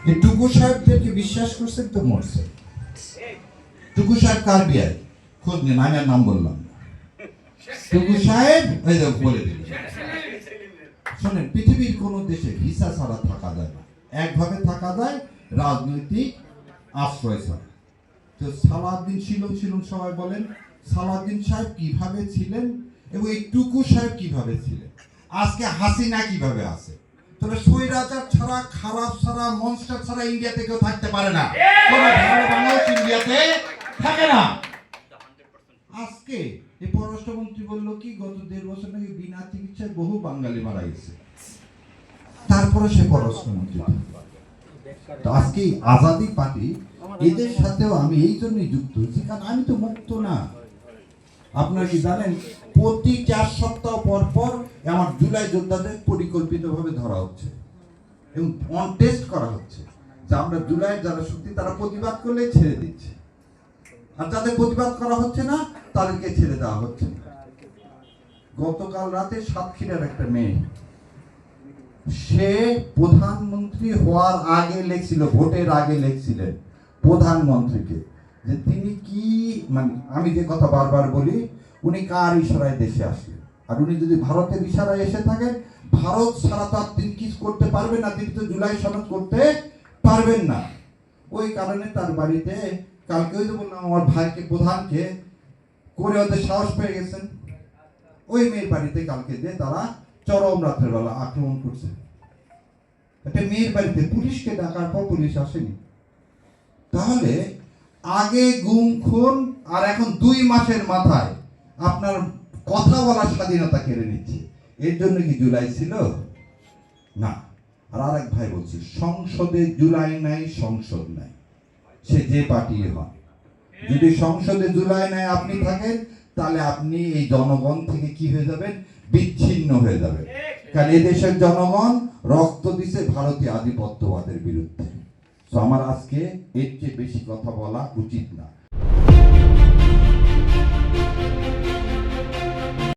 এই টুকু সাহেবদেরকে বিশ্বাস করছেন তো মরছে। টুকু সাহেব কার বিয়ায় খোঁজ নিন, আমি আর নাম বললাম না। টুকু সাহেব এই যে বলে দিল। শোনেন, পৃথিবীর কোন দেশে ভিসা ছাড়া থাকা যায় না, একভাবে থাকা যায় রাজনৈতিক আশ্রয় ছাড়া। তো সালাউদ্দিন ছিলেন, সবাই বলেন সালাউদ্দিন সাহেব কিভাবে ছিলেন এবং এই টুকু সাহেব কিভাবে ছিলেন, আজকে হাসিনা কিভাবে আছে। তবে স্বৈরাচার ছাড়া, খারাপ ছাড়া, মনস্টার ছাড়া ইন্ডিয়াতে কেউ থাকতে পারে না। কোনো ভালো মানুষ ইন্ডিয়াতে থাকে না। আজকে এই পররাষ্ট্রমন্ত্রী বললো কি গত 1.5 বছর নাকি বিনা চিকিৎসায় বহু বাঙালি মারা গেছে, তারপরে সে পররাষ্ট্রমন্ত্রী। তো আজকে আজাদি পার্টি এদের সাথেও আমি এই জন্যই যুক্ত হয়েছি, কারণ আমি তো মুক্ত না। আপনারা কি জানেন, প্রতি 4 সপ্তাহ পর পর আমার জুলাই যোদ্ধাদের পরিকল্পিতভাবে ধরা হচ্ছে এবং টেস্ট করা হচ্ছে যে আমরা জুলাই যারা সত্যি তারা প্রতিবাদ করলে ছেড়ে দিচ্ছে, আর যাদের প্রতিবাদ করা হচ্ছে না তাদেরকে ছেড়ে দেওয়া হচ্ছে না। গতকাল রাতে সাতক্ষীরার একটা মেয়ে, সে প্রধানমন্ত্রী হওয়ার আগে লেখছিল, ভোটের আগে লেখছিলেন প্রধানমন্ত্রীকে যে তিনি কি, মানে আমি যে কথা বারবার বলি, উনি কার ইশারায় দেশে আসলেন। আর উনি যদি ভারতের ইশারায় এসে থাকেন, ভারত ছাড়া তো তিনি কিছু করতে পারবেন না, তিনি তো জুলাই সনদ করতে পারবেন না। ওই কারণে তার বাড়িতে কালকে ওই যে বললাম আমার ভাইকে প্রধানকে করে ওদের সাহস পেয়ে গেছেন, ওই মেয়ের বাড়িতে কালকে যে তারা চরম রাত্রের বেলা আক্রমণ করছে। একটা মেয়ের বাড়িতে পুলিশকে ডাকার পর পুলিশ আসেনি। তাহলে আগে গুম খুন, আর এখন 2 মাসের মাথায় আপনার কথা বলার স্বাধীনতা কেড়ে নিচ্ছে। এর জন্য কি জুলাই ছিল না? আর আরেক ভাই বলছি, সংসদে জুলাই নাই, সংসদ নাই, সে যে পার্টি হন। যদি সংসদে জুলাই নাই আপনি থাকেন, তাহলে আপনি এই জনগণ থেকে কি হয়ে যাবেন? বিচ্ছিন্ন হয়ে যাবেন। কারণ এদেশের জনগণ রক্ত দিছে ভারতীয় আধিপত্যবাদের বিরুদ্ধে। তো আমার আজকে এর চেয়ে বেশি কথা বলা উচিত না।